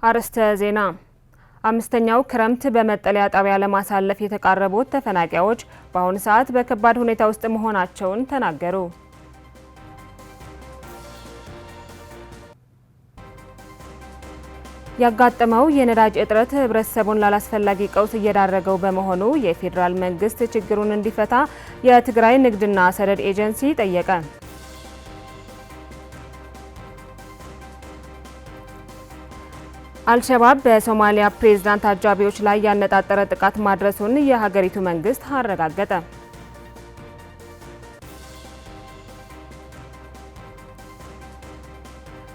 አርስተ ዜና አምስተኛው ክረምት በመጠለያ ጣቢያ ለማሳለፍ የተቃረቡት ተፈናቃዮች በአሁኑ ሰዓት በከባድ ሁኔታ ውስጥ መሆናቸውን ተናገሩ። ያጋጠመው የነዳጅ እጥረት ህብረተሰቡን ላላስፈላጊ ቀውስ እየዳረገው በመሆኑ የፌዴራል መንግስት ችግሩን እንዲፈታ የትግራይ ንግድና ሰነድ ኤጀንሲ ጠየቀ። አልሸባብ በሶማሊያ ፕሬዝዳንት አጃቢዎች ላይ ያነጣጠረ ጥቃት ማድረሱን የሀገሪቱ መንግስት አረጋገጠ።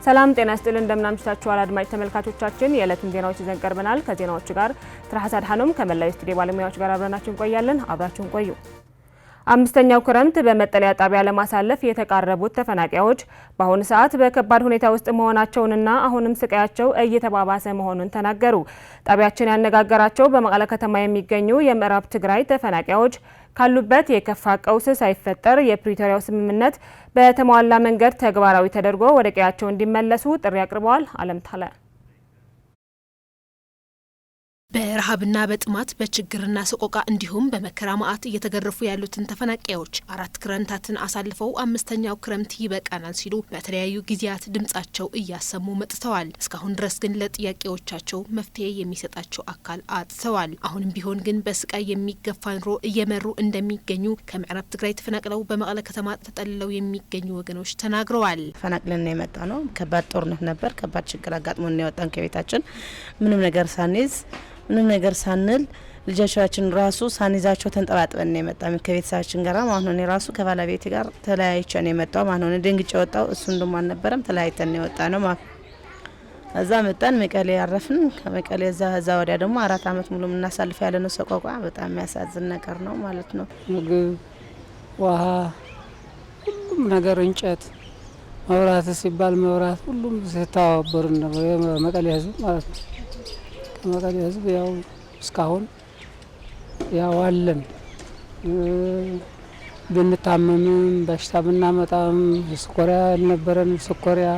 ሰላም ጤና ይስጥልን እንደምን አምሽታችኋል አድማጭ ተመልካቾቻችን የዕለቱን ዜናዎች ይዘን ቀርበናል። ከዜናዎቹ ጋር ትራሃስ አድሃኖም ከመላው ስቱዲዮ ባለሙያዎች ጋር አብረናችሁ እንቆያለን። አብራችሁን ቆዩ። አምስተኛው ክረምት በመጠለያ ጣቢያ ለማሳለፍ የተቃረቡት ተፈናቃዮች በአሁኑ ሰዓት በከባድ ሁኔታ ውስጥ መሆናቸውንና አሁንም ስቃያቸው እየተባባሰ መሆኑን ተናገሩ። ጣቢያችን ያነጋገራቸው በመቀለ ከተማ የሚገኙ የምዕራብ ትግራይ ተፈናቃዮች ካሉበት የከፋ ቀውስ ሳይፈጠር የፕሪቶሪያው ስምምነት በተሟላ መንገድ ተግባራዊ ተደርጎ ወደ ቀያቸው እንዲመለሱ ጥሪ አቅርበዋል። አለምታለ በረሃብና በጥማት በችግርና ሰቆቃ እንዲሁም በመከራ ማአት እየተገረፉ ያሉትን ተፈናቃዮች 4 ክረምታትን አሳልፈው አምስተኛው ክረምት ይበቃናል ሲሉ በተለያዩ ጊዜያት ድምጻቸው እያሰሙ መጥተዋል። እስካሁን ድረስ ግን ለጥያቄዎቻቸው መፍትሄ የሚሰጣቸው አካል አጥተዋል። አሁንም ቢሆን ግን በስቃይ የሚገፋ ኑሮ እየመሩ እንደሚገኙ ከምዕራብ ትግራይ ተፈናቅለው በመቀለ ከተማ ተጠልለው የሚገኙ ወገኖች ተናግረዋል። ተፈናቅለን የመጣ ነው። ከባድ ጦርነት ነበር። ከባድ ችግር አጋጥሞን ነው የወጣን ከቤታችን ምንም ነገር ሳንይዝ ምንም ነገር ሳንል ልጆቻችን ራሱ ሳንይዛቸው ተንጠባጥበን ነው የመጣ ከቤተሰባችን ጋር ማለት ነው። እኔ ራሱ ከባለቤቴ ጋር ተለያይቼ ነው የመጣው ማለት ነው። ደንግጬ ወጣው እሱ እንደማ አልነበረም ተለያይተን ነው የወጣ ነው ማለት እዛ መጣን መቀሌ ያረፍን። ከመቀሌ እዛ ወዲያ ደግሞ 4 አመት ሙሉ እናሳልፍ ያለነው ሰቆቃ በጣም የሚያሳዝን ነገር ነው ማለት ነው። ምግብ፣ ውሃ፣ ሁሉም ነገር እንጨት፣ መብራት ሲባል መብራት ሁሉም ሲተባበሩ ነበር የመቀሌ ህዝብ ማለት ነው። ከመቀሌ ህዝብ ያው እስካሁን ያው አለን ብንታመምም በሽታ ብናመጣም ስኮሪያ ያልነበረን ስኮሪያ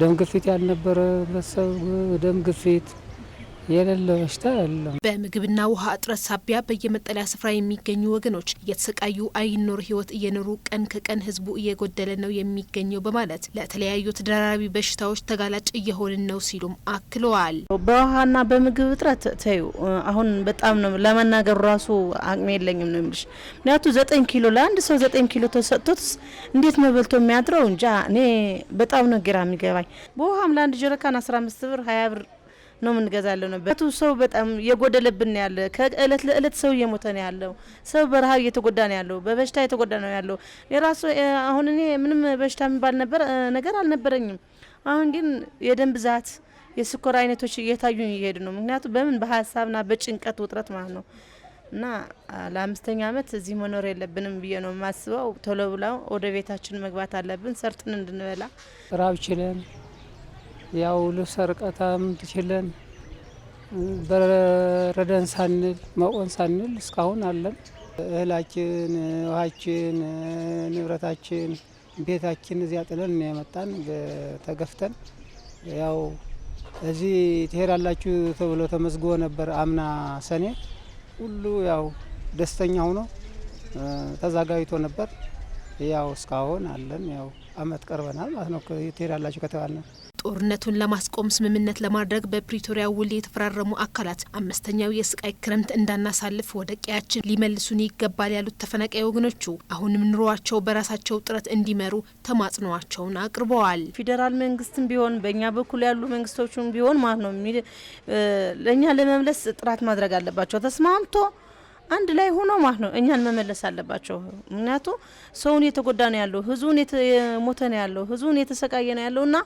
ደም ግፊት ያልነበረ በሰው ደም ግፊት የሌለ በሽታ የለም። በምግብና ውሃ እጥረት ሳቢያ በየመጠለያ ስፍራ የሚገኙ ወገኖች እየተሰቃዩ አይኖር ህይወት እየኖሩ ቀን ከቀን ህዝቡ እየጎደለ ነው የሚገኘው በማለት ለተለያዩ ተደራራቢ በሽታዎች ተጋላጭ እየሆንን ነው ሲሉም አክለዋል። በውሃና በምግብ እጥረት ተዩ አሁን በጣም ነው ለመናገር ራሱ አቅም የለኝም ነው የሚልሽ። ምክንያቱ 9 ኪሎ ለአንድ ሰው 9 ኪሎ ተሰጥቶት እንዴት ነው በልቶ የሚያድረው? እንጃ እኔ በጣም ነው ግራ የሚገባኝ። በውሃም ለአንድ ጀሪካን 15 ብር 20 ብር ነው ምን ገዛለው ነው። በቱ ሰው በጣም የጎደለብን ያለ ከእለት ለእለት ሰው እየሞተ ነው ያለው። ሰው በረሃብ እየተጎዳ ነው ያለው። በበሽታ እየተጎዳ ነው ያለው። የራሱ አሁን እኔ ምንም በሽታ የሚባል ነገር አልነበረኝም። አሁን ግን የደም ብዛት የስኳር አይነቶች እየታዩኝ እየሄዱ ነው። ምክንያቱም በምን በሀሳብና በጭንቀት ውጥረት ማለት ነው። እና ለ5ኛ አመት እዚህ መኖር የለብንም ብዬ ነው ማስበው። ቶሎ ብለው ወደ ቤታችን መግባት አለብን ሰርተን እንድንበላ ራብ ችለን ያው ልብስ ርቀታም ትችለን በረደን ሳንል መቆን ሳንል እስካሁን አለን። እህላችን፣ ውሃችን፣ ንብረታችን፣ ቤታችን እዚያ ጥለን ነው የመጣን ተገፍተን። ያው እዚህ ትሄዳላችሁ ተብሎ ተመዝግቦ ነበር አምና ሰኔ ሁሉ ያው ደስተኛ ሆኖ ተዛጋይቶ ነበር። ያው እስካሁን አለን። ያው አመት ቀርበናል ማለት ነው ትሄዳላችሁ ከተባለ። ጦርነቱን ለማስቆም ስምምነት ለማድረግ በፕሪቶሪያ ውል የተፈራረሙ አካላት አምስተኛው የስቃይ ክረምት እንዳናሳልፍ ወደ ቀያችን ሊመልሱን ይገባል ያሉት ተፈናቃይ ወገኖቹ አሁንም ኑሯቸው በራሳቸው ጥረት እንዲመሩ ተማጽኗቸውን አቅርበዋል። ፌዴራል መንግስትም ቢሆን በእኛ በኩል ያሉ መንግስቶችም ቢሆን ማለት ነው ለእኛ ለመመለስ ጥራት ማድረግ አለባቸው። ተስማምቶ አንድ ላይ ሆኖ ማለት ነው እኛን መመለስ አለባቸው። ምክንያቱ ሰውን የተጎዳ ነው ያለው፣ ህዝቡን የሞተ ነው ያለው፣ ህዝቡን የተሰቃየ ነው ያለውና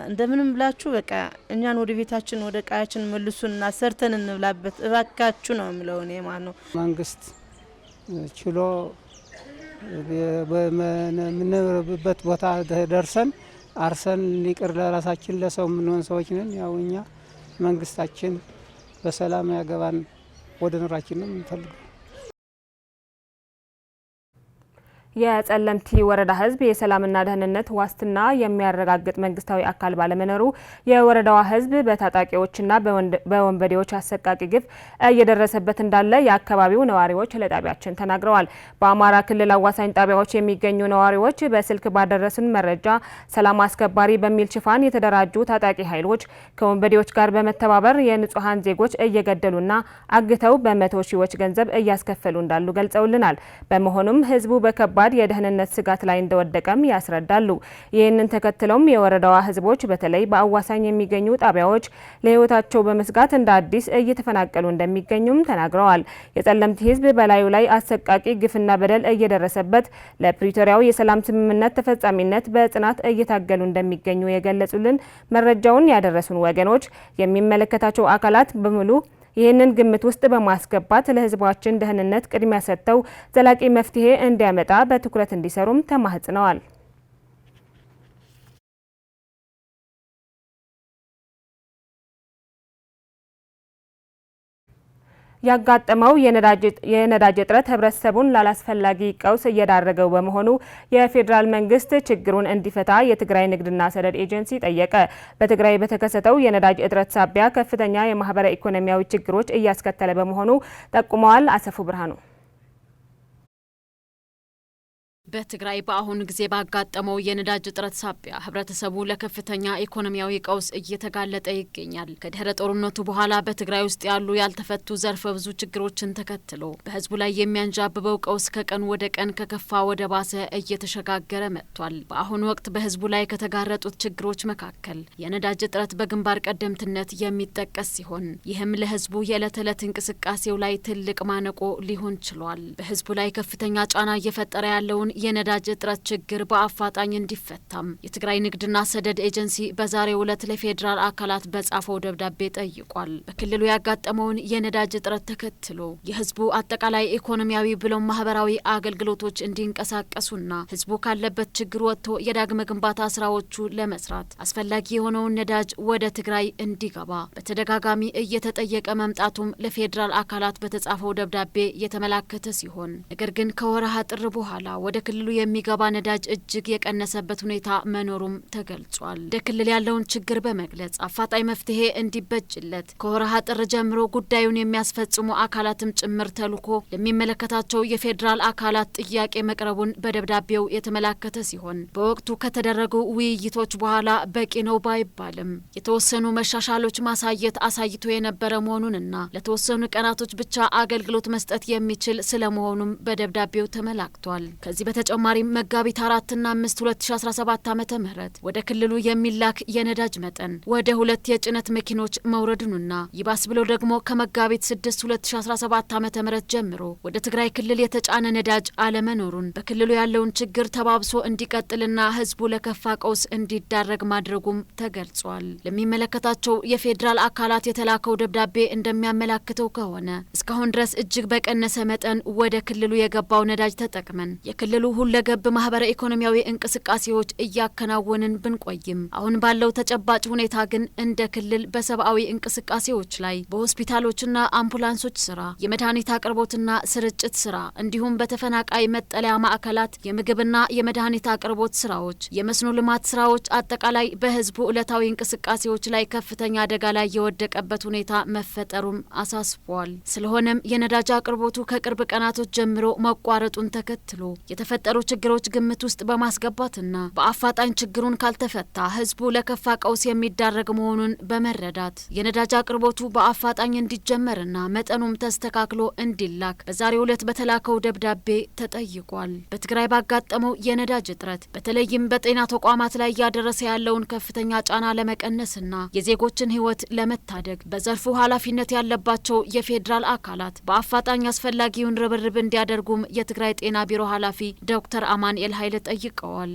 እንደምንም ብላችሁ በቃ እኛን ወደ ቤታችን ወደ ቀያችን መልሱና ሰርተን እንብላበት እባካችሁ ነው የምለው እኔ ማለት ነው። መንግስት ችሎ በምንበት ቦታ ደርሰን አርሰን ሊቅር ለራሳችን ለሰው ምንሆን ሰዎች ነን። ያው እኛ መንግስታችን በሰላም ያገባን ወደ ኑራችን ነው የምንፈልገው። የጸለምቲ ወረዳ ህዝብ የሰላምና ደህንነት ዋስትና የሚያረጋግጥ መንግስታዊ አካል ባለመኖሩ የወረዳዋ ህዝብ በታጣቂዎችና በወንበዴዎች አሰቃቂ ግፍ እየደረሰበት እንዳለ የአካባቢው ነዋሪዎች ለጣቢያችን ተናግረዋል። በአማራ ክልል አዋሳኝ ጣቢያዎች የሚገኙ ነዋሪዎች በስልክ ባደረሱን መረጃ ሰላም አስከባሪ በሚል ሽፋን የተደራጁ ታጣቂ ኃይሎች ከወንበዴዎች ጋር በመተባበር የንጹሃን ዜጎች እየገደሉና አግተው በመቶ ሺዎች ገንዘብ እያስከፈሉ እንዳሉ ገልጸውልናል። በመሆኑም ህዝቡ በከባድ የደህንነት ስጋት ላይ እንደወደቀም ያስረዳሉ። ይህንን ተከትሎም የወረዳዋ ህዝቦች በተለይ በአዋሳኝ የሚገኙ ጣቢያዎች ለህይወታቸው በመስጋት እንደ አዲስ እየተፈናቀሉ እንደሚገኙም ተናግረዋል። የጸለምቲ ህዝብ በላዩ ላይ አሰቃቂ ግፍና በደል እየደረሰበት ለፕሪቶሪያው የሰላም ስምምነት ተፈጻሚነት በጽናት እየታገሉ እንደሚገኙ የገለጹልን መረጃውን ያደረሱን ወገኖች የሚመለከታቸው አካላት በሙሉ ይህንን ግምት ውስጥ በማስገባት ለህዝባችን ደህንነት ቅድሚያ ሰጥተው ዘላቂ መፍትሄ እንዲያመጣ በትኩረት እንዲሰሩም ተማጽነዋል። ያጋጠመው የነዳጅ እጥረት ህብረተሰቡን ላላስፈላጊ ቀውስ እየዳረገው በመሆኑ የፌዴራል መንግስት ችግሩን እንዲፈታ የትግራይ ንግድና ሰደድ ኤጀንሲ ጠየቀ። በትግራይ በተከሰተው የነዳጅ እጥረት ሳቢያ ከፍተኛ የማህበረ ኢኮኖሚያዊ ችግሮች እያስከተለ በመሆኑ ጠቁመዋል። አሰፉ ብርሃኑ በትግራይ በአሁኑ ጊዜ ባጋጠመው የነዳጅ እጥረት ሳቢያ ህብረተሰቡ ለከፍተኛ ኢኮኖሚያዊ ቀውስ እየተጋለጠ ይገኛል። ከድህረ ጦርነቱ በኋላ በትግራይ ውስጥ ያሉ ያልተፈቱ ዘርፈ ብዙ ችግሮችን ተከትሎ በህዝቡ ላይ የሚያንዣብበው ቀውስ ከቀን ወደ ቀን ከከፋ ወደ ባሰ እየተሸጋገረ መጥቷል። በአሁኑ ወቅት በህዝቡ ላይ ከተጋረጡት ችግሮች መካከል የነዳጅ እጥረት በግንባር ቀደምትነት የሚጠቀስ ሲሆን ይህም ለህዝቡ የዕለት ተዕለት እንቅስቃሴው ላይ ትልቅ ማነቆ ሊሆን ችሏል። በህዝቡ ላይ ከፍተኛ ጫና እየፈጠረ ያለውን የነዳጅ እጥረት ችግር በአፋጣኝ እንዲፈታም የትግራይ ንግድና ሰደድ ኤጀንሲ በዛሬው ዕለት ለፌዴራል አካላት በጻፈው ደብዳቤ ጠይቋል። በክልሉ ያጋጠመውን የነዳጅ እጥረት ተከትሎ የህዝቡ አጠቃላይ ኢኮኖሚያዊ ብሎም ማህበራዊ አገልግሎቶች እንዲንቀሳቀሱና ህዝቡ ካለበት ችግር ወጥቶ የዳግመ ግንባታ ስራዎቹ ለመስራት አስፈላጊ የሆነውን ነዳጅ ወደ ትግራይ እንዲገባ በተደጋጋሚ እየተጠየቀ መምጣቱም ለፌዴራል አካላት በተጻፈው ደብዳቤ የተመላከተ ሲሆን ነገር ግን ከወርሃ ጥር በኋላ ወደ ክልሉ የሚገባ ነዳጅ እጅግ የቀነሰበት ሁኔታ መኖሩም ተገልጿል። ወደ ክልል ያለውን ችግር በመግለጽ አፋጣኝ መፍትሄ እንዲበጅለት ከወርሃ ጥር ጀምሮ ጉዳዩን የሚያስፈጽሙ አካላትም ጭምር ተልኮ ለሚመለከታቸው የፌዴራል አካላት ጥያቄ መቅረቡን በደብዳቤው የተመላከተ ሲሆን በወቅቱ ከተደረጉ ውይይቶች በኋላ በቂ ነው ባይባልም የተወሰኑ መሻሻሎች ማሳየት አሳይቶ የነበረ መሆኑንና ለተወሰኑ ቀናቶች ብቻ አገልግሎት መስጠት የሚችል ስለመሆኑም በደብዳቤው ተመላክቷል። ከዚህ በተጨማሪም መጋቢት 4 እና 5 2017 ዓመተ ምህረት ወደ ክልሉ የሚላክ የነዳጅ መጠን ወደ 2 የጭነት መኪኖች መውረዱንና ይባስ ብሎ ደግሞ ከመጋቢት 6 2017 ዓመተ ምህረት ጀምሮ ወደ ትግራይ ክልል የተጫነ ነዳጅ አለመኖሩን በክልሉ ያለውን ችግር ተባብሶ እንዲቀጥልና ህዝቡ ለከፋ ቀውስ እንዲዳረግ ማድረጉም ተገልጿል። ለሚመለከታቸው የፌዴራል አካላት የተላከው ደብዳቤ እንደሚያመላክተው ከሆነ እስካሁን ድረስ እጅግ በቀነሰ መጠን ወደ ክልሉ የገባው ነዳጅ ተጠቅመን የክልሉ ሁለገብ ማህበረ ኢኮኖሚያዊ እንቅስቃሴዎች እያከናወንን ብንቆይም አሁን ባለው ተጨባጭ ሁኔታ ግን እንደ ክልል በሰብአዊ እንቅስቃሴዎች ላይ በሆስፒታሎችና አምቡላንሶች ስራ፣ የመድኃኒት አቅርቦትና ስርጭት ስራ እንዲሁም በተፈናቃይ መጠለያ ማዕከላት የምግብና የመድኃኒት አቅርቦት ስራዎች፣ የመስኖ ልማት ስራዎች አጠቃላይ በህዝቡ ዕለታዊ እንቅስቃሴዎች ላይ ከፍተኛ አደጋ ላይ የወደቀበት ሁኔታ መፈጠሩም አሳስቧል። ስለሆነም የነዳጅ አቅርቦቱ ከቅርብ ቀናቶች ጀምሮ መቋረጡን ተከትሎ የተፈጠሩ ችግሮች ግምት ውስጥ በማስገባትና በአፋጣኝ ችግሩን ካልተፈታ ህዝቡ ለከፋ ቀውስ የሚዳረግ መሆኑን በመረዳት የነዳጅ አቅርቦቱ በአፋጣኝ እንዲጀመርና መጠኑም ተስተካክሎ እንዲላክ በዛሬው ዕለት በተላከው ደብዳቤ ተጠይቋል። በትግራይ ባጋጠመው የነዳጅ እጥረት በተለይም በጤና ተቋማት ላይ እያደረሰ ያለውን ከፍተኛ ጫና ለመቀነስና የዜጎችን ህይወት ለመታደግ በዘርፉ ኃላፊነት ያለባቸው የፌዴራል አካላት በአፋጣኝ አስፈላጊውን ርብርብ እንዲያደርጉም የትግራይ ጤና ቢሮ ኃላፊ ዶክተር አማኑኤል ኃይለ ጠይቀዋል።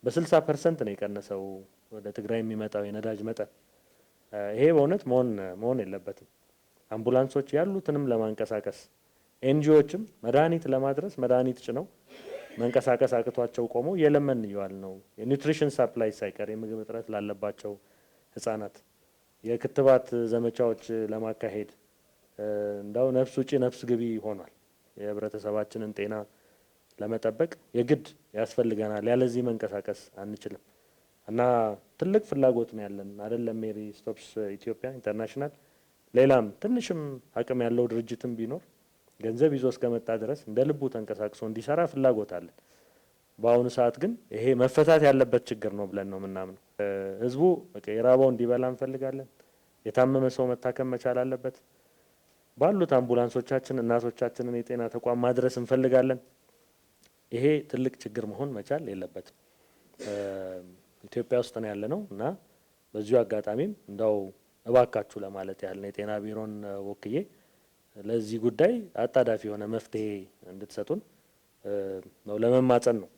በ60% ነው የቀነሰው ወደ ትግራይ የሚመጣው የነዳጅ መጠን። ይሄ በእውነት መሆን የለበትም። አምቡላንሶች ያሉትንም ለማንቀሳቀስ ኤንጂኦዎችም መድኃኒት ለማድረስ መድኃኒት ጭነው መንቀሳቀስ አቅቷቸው ቆመው የለመን ይዋል ነው። የኒውትሪሽን ሳፕላይ ሳይቀር የምግብ እጥረት ላለባቸው ህጻናት የክትባት ዘመቻዎች ለማካሄድ እንዳው ነፍስ ውጪ ነፍስ ግቢ ሆኗል። የህብረተሰባችንን ጤና ለመጠበቅ የግድ ያስፈልገናል። ያለዚህ መንቀሳቀስ አንችልም እና ትልቅ ፍላጎት ነው ያለን አይደለም ሜሪ ስቶፕስ ኢትዮጵያ ኢንተርናሽናል ሌላም ትንሽም አቅም ያለው ድርጅትም ቢኖር ገንዘብ ይዞ እስከመጣ ድረስ እንደ ልቡ ተንቀሳቅሶ እንዲሰራ ፍላጎት አለን። በአሁኑ ሰዓት ግን ይሄ መፈታት ያለበት ችግር ነው ብለን ነው የምናምነው። ህዝቡ የራበው እንዲበላ እንፈልጋለን። የታመመ ሰው መታከም መቻል አለበት። ባሉት አምቡላንሶቻችን እናቶቻችንን የጤና ተቋም ማድረስ እንፈልጋለን። ይሄ ትልቅ ችግር መሆን መቻል የለበትም። ኢትዮጵያ ውስጥ ነው ያለነው እና በዚሁ አጋጣሚም እንዳው እባካችሁ ለማለት ያህል ነው የጤና ቢሮን ወክዬ ለዚህ ጉዳይ አጣዳፊ የሆነ መፍትሄ እንድትሰጡን ነው ለመማጸን ነው።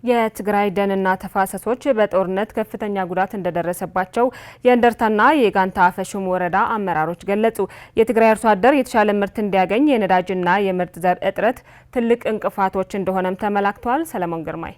የትግራይ ደንና ተፋሰሶች በጦርነት ከፍተኛ ጉዳት እንደደረሰባቸው የእንደርታና የጋንታ አፈሹም ወረዳ አመራሮች ገለጹ። የትግራይ አርሶ አደር የተሻለ ምርት እንዲያገኝ የነዳጅና የምርጥ ዘር እጥረት ትልቅ እንቅፋቶች እንደሆነም ተመላክቷል። ሰለሞን ግርማይ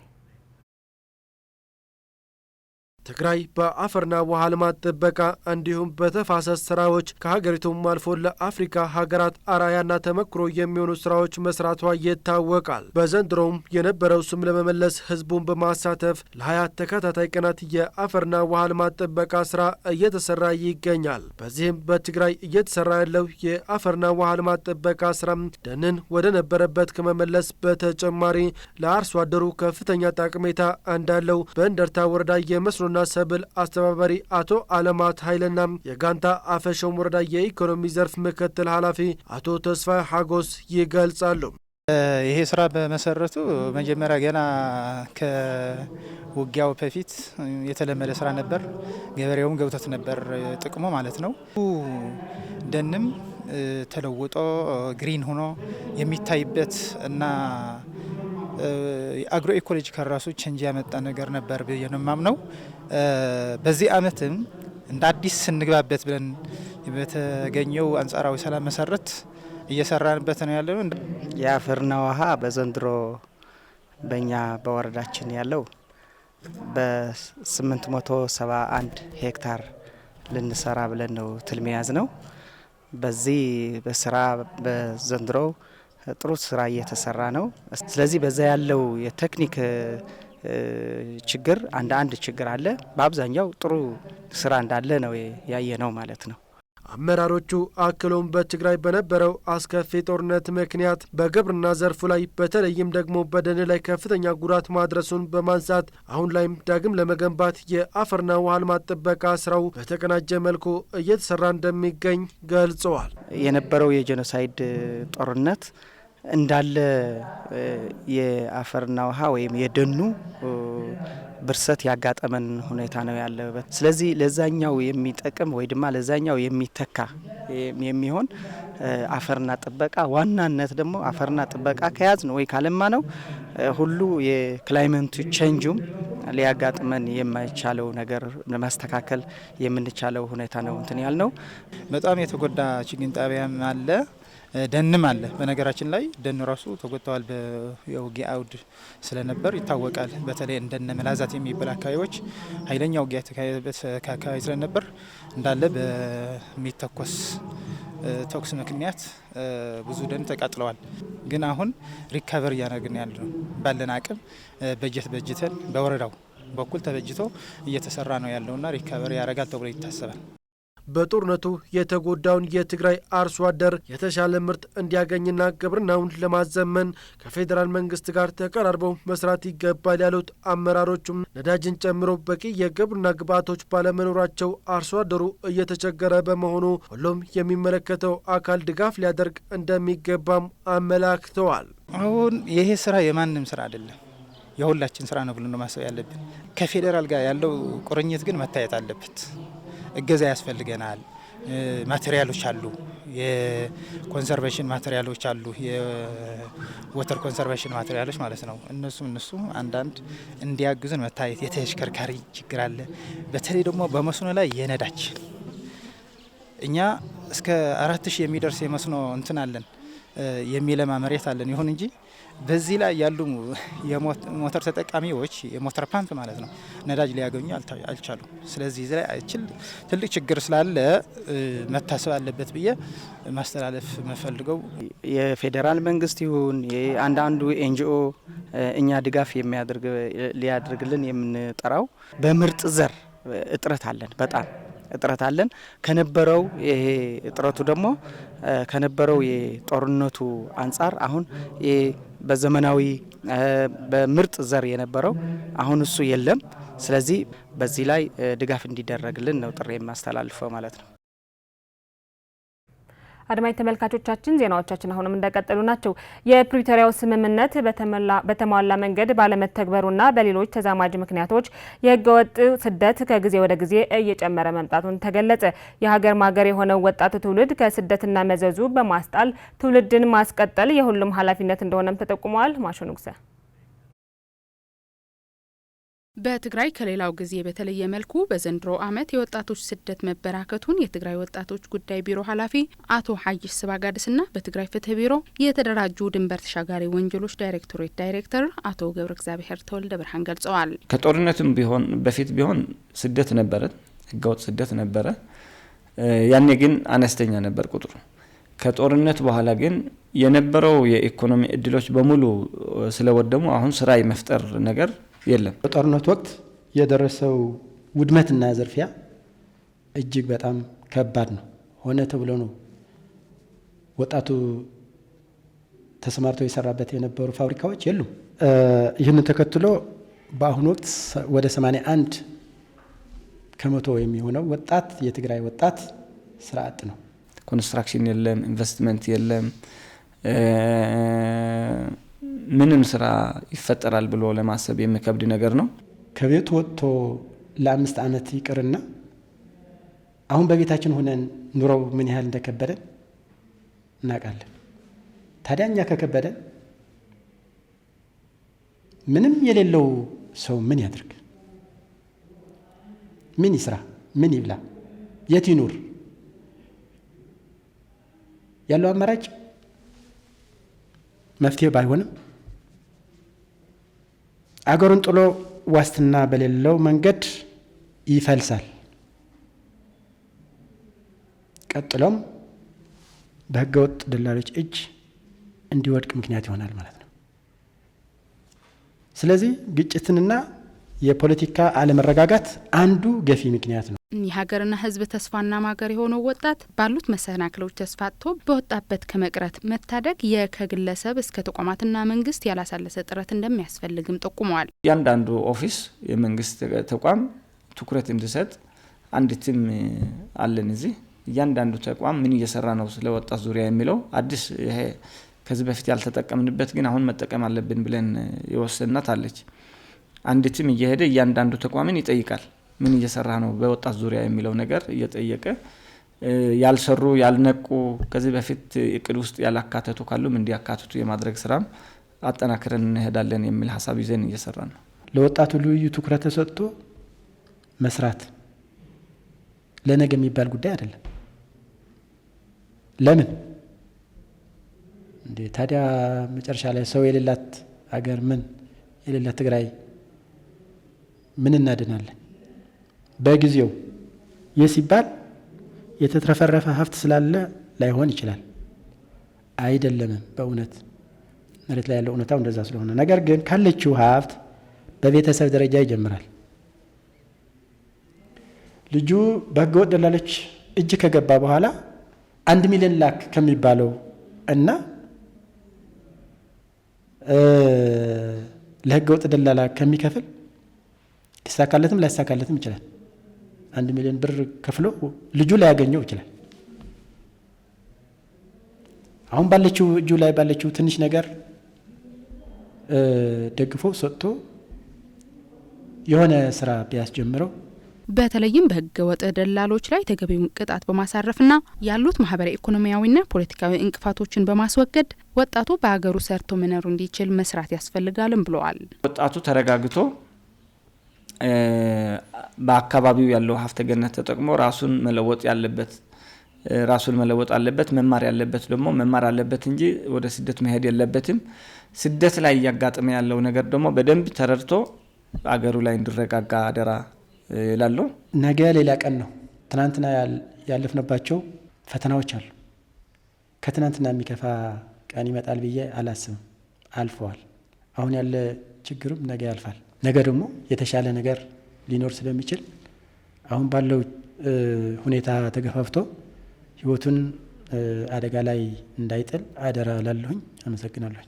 ትግራይ በአፈርና ውሃ ልማት ጥበቃ እንዲሁም በተፋሰስ ስራዎች ከሀገሪቱም አልፎ ለአፍሪካ ሀገራት አርአያና ተመክሮ የሚሆኑ ስራዎች መስራቷ ይታወቃል። በዘንድሮውም የነበረው ስም ለመመለስ ህዝቡን በማሳተፍ ለ20 ተከታታይ ቀናት የአፈርና ውሃ ልማት ጥበቃ ስራ እየተሰራ ይገኛል። በዚህም በትግራይ እየተሰራ ያለው የአፈርና ውሃ ልማት ጥበቃ ስራ ደንን ወደ ነበረበት ከመመለስ በተጨማሪ ለአርሶ አደሩ ከፍተኛ ጠቀሜታ እንዳለው በእንደርታ ወረዳ የመስኖና ሰብል አስተባባሪ አቶ አለማት ኃይልና የጋንታ አፈሾም ወረዳ የኢኮኖሚ ዘርፍ ምክትል ኃላፊ አቶ ተስፋ ሀጎስ ይገልጻሉ። ይሄ ስራ በመሰረቱ መጀመሪያ ገና ከውጊያው በፊት የተለመደ ስራ ነበር። ገበሬውም ገብቶት ነበር ጥቅሙ ማለት ነው። ደንም ተለውጦ ግሪን ሆኖ የሚታይበት እና አግሮ ኢኮሎጂካል ራሱ ቼንጅ ያመጣ ነገር ነበር ብዬ ነው የማምነው። በዚህ አመትም እንደ አዲስ ስንግባበት ብለን በተገኘው አንጻራዊ ሰላም መሰረት እየሰራንበት ነው ያለው። የአፈርና ውሃ በዘንድሮ በእኛ በወረዳችን ያለው በ871 ሄክታር ልንሰራ ብለን ነው ትልም ያዝ ነው። በዚህ በስራ በዘንድሮ ጥሩ ስራ እየተሰራ ነው። ስለዚህ በዛ ያለው የቴክኒክ ችግር አንድ ችግር አለ። በአብዛኛው ጥሩ ስራ እንዳለ ነው ያየ ነው ማለት ነው። አመራሮቹ አክሎም በትግራይ በነበረው አስከፊ ጦርነት ምክንያት በግብርና ዘርፉ ላይ በተለይም ደግሞ በደን ላይ ከፍተኛ ጉዳት ማድረሱን በማንሳት አሁን ላይም ዳግም ለመገንባት የአፈርና ውሃ ልማት ጥበቃ ስራው በተቀናጀ መልኩ እየተሰራ እንደሚገኝ ገልጸዋል። የነበረው የጄኖሳይድ ጦርነት እንዳለ የአፈርና ውሃ ወይም የደኑ ብርሰት ያጋጠመን ሁኔታ ነው ያለበት። ስለዚህ ለዛኛው የሚጠቅም ወይ ድማ ለዛኛው የሚተካ የሚሆን አፈርና ጥበቃ ዋናነት ደግሞ አፈርና ጥበቃ ከያዝ ነው ወይ ካለማ ነው ሁሉ የክላይመንቱ ቼንጁም ሊያጋጥመን የማይቻለው ነገር ለማስተካከል የምንቻለው ሁኔታ ነው እንትን ያልነው። በጣም የተጎዳ ችግኝ ጣቢያም አለ፣ ደንም አለ። በነገራችን ላይ ደን ራሱ ተጎድተዋል። የውጊያ አውድ ስለነበር ይታወቃል። በተለይ እንደነ መላዛት የሚባል አካባቢዎች ኃይለኛ ውጊያ የተካሄደበት አካባቢ ስለነበር እንዳለ በሚተኮስ ተኩስ ምክንያት ብዙ ደን ተቃጥለዋል። ግን አሁን ሪካቨር እያደረግን ያለ ነው። ባለን አቅም በጀተን በወረዳው በኩል ተበጅቶ እየተሰራ ነው ያለውና ሪካቨር ያደርጋል ተብሎ ይታሰባል። በጦርነቱ የተጎዳውን የትግራይ አርሶ አደር የተሻለ ምርት እንዲያገኝና ግብርናውን ለማዘመን ከፌዴራል መንግስት ጋር ተቀራርበው መስራት ይገባል ያሉት አመራሮቹም ነዳጅን ጨምሮ በቂ የግብርና ግብዓቶች ባለመኖራቸው አርሶ አደሩ እየተቸገረ በመሆኑ ሁሉም የሚመለከተው አካል ድጋፍ ሊያደርግ እንደሚገባም አመላክተዋል። አሁን ይሄ ስራ የማንም ስራ አይደለም፣ የሁላችን ስራ ነው ብለን ማሰብ ያለብን። ከፌዴራል ጋር ያለው ቁርኝት ግን መታየት አለበት። እገዛ ያስፈልገናል። ማቴሪያሎች አሉ፣ የኮንሰርቬሽን ማቴሪያሎች አሉ፣ የወተር ኮንሰርቬሽን ማቴሪያሎች ማለት ነው። እነሱ አንዳንድ እንዲያግዙን መታየት። የተሽከርካሪ ችግር አለ። በተለይ ደግሞ በመስኖ ላይ የነዳጅ እኛ እስከ 4000 የሚደርስ የመስኖ እንትን አለን። የሚለማ መሬት አለን። ይሁን እንጂ በዚህ ላይ ያሉ የሞተር ተጠቃሚዎች የሞተር ፓምፕ ማለት ነው ነዳጅ ሊያገኙ አልቻሉም። ስለዚህ እዚህ ላይ ትልቅ ችግር ስላለ መታሰብ አለበት ብዬ ማስተላለፍ መፈልገው የፌዴራል መንግስት ይሁን አንዳንዱ ኤንጂኦ እኛ ድጋፍ ሊያደርግልን የምንጠራው በምርጥ ዘር እጥረት አለን፣ በጣም እጥረት አለን። ከነበረው ይሄ እጥረቱ ደግሞ ከነበረው የጦርነቱ አንጻር አሁን በዘመናዊ በምርጥ ዘር የነበረው አሁን እሱ የለም። ስለዚህ በዚህ ላይ ድጋፍ እንዲደረግልን ነው ጥሪ የማስተላልፈው ማለት ነው። አድማጭ ተመልካቾቻችን ዜናዎቻችን አሁንም እንደቀጠሉ ናቸው። የፕሪቶሪያው ስምምነት በተሟላ መንገድ ባለመተግበሩና በሌሎች ተዛማጅ ምክንያቶች የህገወጥ ስደት ከጊዜ ወደ ጊዜ እየጨመረ መምጣቱን ተገለጸ። የሀገር ማገር የሆነው ወጣቱ ትውልድ ከስደትና መዘዙ በማስጣል ትውልድን ማስቀጠል የሁሉም ኃላፊነት እንደሆነም ተጠቁሟል። ማሾኑክሰ በትግራይ ከሌላው ጊዜ በተለየ መልኩ በዘንድሮ ዓመት የወጣቶች ስደት መበራከቱን የትግራይ ወጣቶች ጉዳይ ቢሮ ኃላፊ አቶ ሀይሽ ስባጋድስና በትግራይ ፍትህ ቢሮ የተደራጁ ድንበር ተሻጋሪ ወንጀሎች ዳይሬክቶሬት ዳይሬክተር አቶ ገብረ እግዚአብሔር ተወልደ ብርሃን ገልጸዋል። ከጦርነቱም በፊት ቢሆን ስደት ነበረ፣ ህገወጥ ስደት ነበረ። ያኔ ግን አነስተኛ ነበር ቁጥሩ። ከጦርነት በኋላ ግን የነበረው የኢኮኖሚ እድሎች በሙሉ ስለወደሙ አሁን ስራ የመፍጠር ነገር የለም። በጦርነት ወቅት የደረሰው ውድመትና ዝርፊያ እጅግ በጣም ከባድ ነው። ሆነ ተብሎ ነው ወጣቱ ተሰማርቶ የሰራበት የነበሩ ፋብሪካዎች የሉም። ይህንን ተከትሎ በአሁኑ ወቅት ወደ 81 ከመቶ የሚሆነው ወጣት የትግራይ ወጣት ስራ አጥ ነው። ኮንስትራክሽን የለም፣ ኢንቨስትመንት የለም። ምንም ስራ ይፈጠራል ብሎ ለማሰብ የሚከብድ ነገር ነው። ከቤት ወጥቶ ለ5 ዓመት ይቅርና አሁን በቤታችን ሆነን ኑሮው ምን ያህል እንደከበደን እናውቃለን። ታዲያ እኛ ከከበደን ምንም የሌለው ሰው ምን ያድርግ? ምን ይስራ? ምን ይብላ? የት ይኑር? ያለው አማራጭ መፍትሄ ባይሆንም አገሩን ጥሎ ዋስትና በሌለው መንገድ ይፈልሳል። ቀጥሎም በህገወጥ ደላሎች እጅ እንዲወድቅ ምክንያት ይሆናል ማለት ነው። ስለዚህ ግጭትንና የፖለቲካ አለመረጋጋት አንዱ ገፊ ምክንያት ነው። የሀገርና ህዝብ ተስፋና ማገር የሆነው ወጣት ባሉት መሰናክሎች ተስፋ አጥቶ በወጣበት ከመቅረት መታደግ ከግለሰብ እስከ ተቋማትና መንግስት ያላሳለሰ ጥረት እንደሚያስፈልግም ጠቁመዋል። እያንዳንዱ ኦፊስ የመንግስት ተቋም ትኩረት እንዲሰጥ አንድ ቲም አለን እዚህ። እያንዳንዱ ተቋም ምን እየሰራ ነው ስለ ወጣት ዙሪያ የሚለው አዲስ ይሄ ከዚህ በፊት ያልተጠቀምንበት ግን አሁን መጠቀም አለብን ብለን የወሰናት አለች። አንድ ቲም እየሄደ እያንዳንዱ ተቋምን ይጠይቃል። ምን እየሰራ ነው በወጣት ዙሪያ የሚለው ነገር እየጠየቀ ያልሰሩ ያልነቁ ከዚህ በፊት እቅድ ውስጥ ያላካተቱ ካሉም እንዲያካትቱ የማድረግ ስራም አጠናክረን እንሄዳለን የሚል ሀሳብ ይዘን እየሰራ ነው። ለወጣቱ ልዩ ትኩረት ተሰጥቶ መስራት ለነገ የሚባል ጉዳይ አይደለም። ለምን እንዴ ታዲያ መጨረሻ ላይ ሰው የሌላት አገር ምን የሌላት ትግራይ ምን እናድናለን? በጊዜው የሲባል የተትረፈረፈ ሀብት ስላለ ላይሆን ይችላል። አይደለምም። በእውነት መሬት ላይ ያለው እውነታው እንደዛ ስለሆነ፣ ነገር ግን ካለችው ሀብት በቤተሰብ ደረጃ ይጀምራል። ልጁ በህገወጥ ደላሎች እጅ ከገባ በኋላ 1 ሚሊዮን ላክ ከሚባለው እና ለህገወጥ ደላላ ከሚከፍል ሊሳካለትም ላይሳካለትም ይችላል። 1 ሚሊዮን ብር ከፍሎ ልጁ ላያገኘው ይችላል። አሁን ባለችው እጁ ላይ ባለችው ትንሽ ነገር ደግፎ ሰጥቶ የሆነ ስራ ቢያስጀምረው በተለይም በህገ ወጥ ደላሎች ላይ ተገቢውን ቅጣት በማሳረፍና ያሉት ማህበራዊ ኢኮኖሚያዊና ፖለቲካዊ እንቅፋቶችን በማስወገድ ወጣቱ በሀገሩ ሰርቶ መኖር እንዲችል መስራት ያስፈልጋልም ብለዋል። ወጣቱ ተረጋግቶ በአካባቢው ያለው ሀብተ ገነት ተጠቅሞ ራሱን መለወጥ ያለበት ራሱን መለወጥ አለበት። መማር ያለበት ደግሞ መማር አለበት እንጂ ወደ ስደት መሄድ የለበትም። ስደት ላይ ያጋጠመ ያለው ነገር ደግሞ በደንብ ተረድቶ አገሩ ላይ እንዲረጋጋ አደራ ይላሉ። ነገ ሌላ ቀን ነው። ትናንትና ያለፍነባቸው ፈተናዎች አሉ። ከትናንትና የሚከፋ ቀን ይመጣል ብዬ አላስብም። አልፈዋል። አሁን ያለ ችግሩም ነገ ያልፋል። ነገ ደግሞ የተሻለ ነገር ሊኖር ስለሚችል አሁን ባለው ሁኔታ ተገፋፍቶ ህይወቱን አደጋ ላይ እንዳይጥል አደራ ላለሁኝ። አመሰግናለሁ።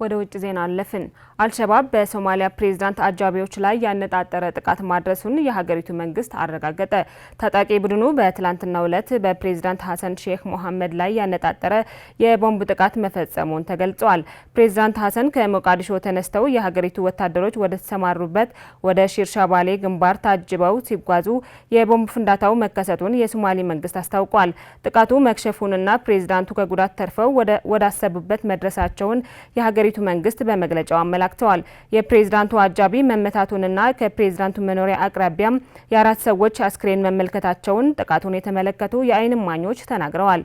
ወደ ውጭ ዜና አለፍን። አልሸባብ በሶማሊያ ፕሬዝዳንት አጃቢዎች ላይ ያነጣጠረ ጥቃት ማድረሱን የሀገሪቱ መንግስት አረጋገጠ። ታጣቂ ቡድኑ በትላንትናው ዕለት በፕሬዝዳንት ሀሰን ሼክ መሐመድ ላይ ያነጣጠረ የቦምብ ጥቃት መፈጸሙን ተገልጿል። ፕሬዝዳንት ሀሰን ከሞቃዲሾ ተነስተው የሀገሪቱ ወታደሮች ወደ ተሰማሩበት ወደ ሺርሻባሌ ግንባር ታጅበው ሲጓዙ የቦምብ ፍንዳታው መከሰቱን የሶማሌ መንግስት አስታውቋል። ጥቃቱ መክሸፉንና ፕሬዝዳንቱ ከጉዳት ተርፈው ወደ አሰቡበት መድረሳቸውን የሀገሪቱ መንግስት በመግለጫው አመላክተዋል። የፕሬዝዳንቱ አጃቢ መመታቱንና ከፕሬዝዳንቱ መኖሪያ አቅራቢያም የአራት ሰዎች አስክሬን መመልከታቸውን ጥቃቱን የተመለከቱ የዓይን እማኞች ተናግረዋል።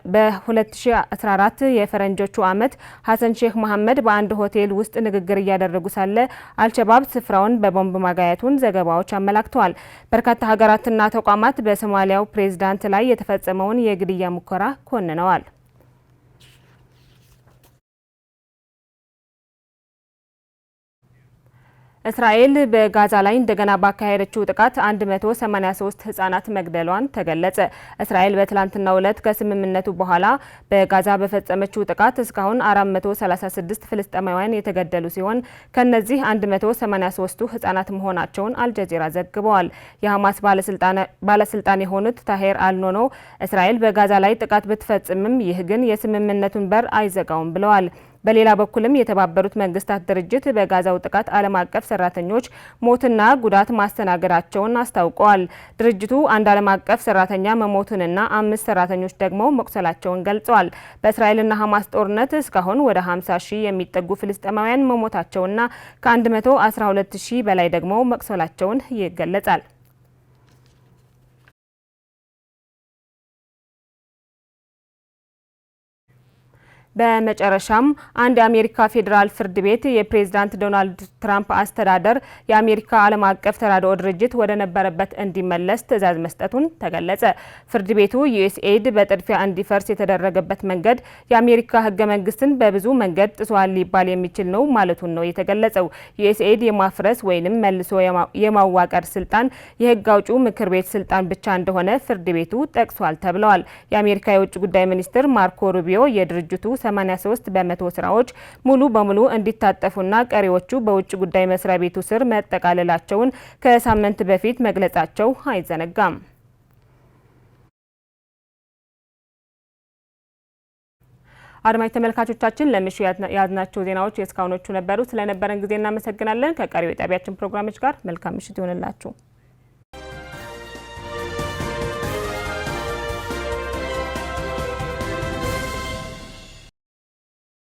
በ2014 የፈረንጆቹ ዓመት ሀሰን ሼክ መሐመድ በአንድ ሆቴል ውስጥ ንግግር እያደረጉ ሳለ አልሸባብ ስፍራውን በቦምብ ማጋየቱን ዘገባዎች አመላክተዋል። በርካታ ሀገራትና ተቋማት በሶማሊያው ፕሬዝዳንት ላይ የተፈጸመውን የግድያ ሙከራ ኮንነዋል። እስራኤል በጋዛ ላይ እንደገና ባካሄደችው ጥቃት 183 ህጻናት መግደሏን ተገለጸ። እስራኤል በትላንትናው ዕለት ከስምምነቱ በኋላ በጋዛ በፈጸመችው ጥቃት እስካሁን 436 ፍልስጤማውያን የተገደሉ ሲሆን ከነዚህ 183ቱ ህጻናት መሆናቸውን አልጀዚራ ዘግበዋል። የሐማስ ባለስልጣን የሆኑት ታሄር አልኖኖ እስራኤል በጋዛ ላይ ጥቃት ብትፈጽምም ይህ ግን የስምምነቱን በር አይዘጋውም ብለዋል። በሌላ በኩልም የተባበሩት መንግስታት ድርጅት በጋዛው ጥቃት ዓለም አቀፍ ሰራተኞች ሞትና ጉዳት ማስተናገዳቸውን አስታውቀዋል። ድርጅቱ አንድ ዓለም አቀፍ ሰራተኛ መሞቱንና 5 ሰራተኞች ደግሞ መቁሰላቸውን ገልጸዋል። በእስራኤልና ሐማስ ጦርነት እስካሁን ወደ 50 ሺህ የሚጠጉ ፍልስጤማውያን መሞታቸውና ከ112 ሺህ በላይ ደግሞ መቁሰላቸውን ይገለጻል። በመጨረሻም አንድ የአሜሪካ ፌዴራል ፍርድ ቤት የፕሬዝዳንት ዶናልድ ትራምፕ አስተዳደር የአሜሪካ ዓለም አቀፍ ተራድኦ ድርጅት ወደ ነበረበት እንዲመለስ ትዕዛዝ መስጠቱን ተገለጸ። ፍርድ ቤቱ ዩኤስኤይድ በጥድፊያ እንዲፈርስ የተደረገበት መንገድ የአሜሪካ ሕገ መንግስትን በብዙ መንገድ ጥሷል ሊባል የሚችል ነው ማለቱን ነው የተገለጸው። ዩኤስኤይድ የማፍረስ ወይንም መልሶ የማዋቀር ስልጣን የሕግ አውጪው ምክር ቤት ስልጣን ብቻ እንደሆነ ፍርድ ቤቱ ጠቅሷል ተብለዋል። የአሜሪካ የውጭ ጉዳይ ሚኒስትር ማርኮ ሩቢዮ የድርጅቱ 83 በመቶ ስራዎች ሙሉ በሙሉ እንዲታጠፉና ቀሪዎቹ በውጭ ጉዳይ መስሪያ ቤቱ ስር መጠቃለላቸውን ከሳምንት በፊት መግለጻቸው አይዘነጋም። አድማጭ ተመልካቾቻችን ለምሽቱ ያዝናቸው ዜናዎች የእስካሁኖቹ ነበሩ። ስለነበረን ጊዜ እናመሰግናለን። ከቀሪው የጣቢያችን ፕሮግራሞች ጋር መልካም ምሽት ይሆንላችሁ።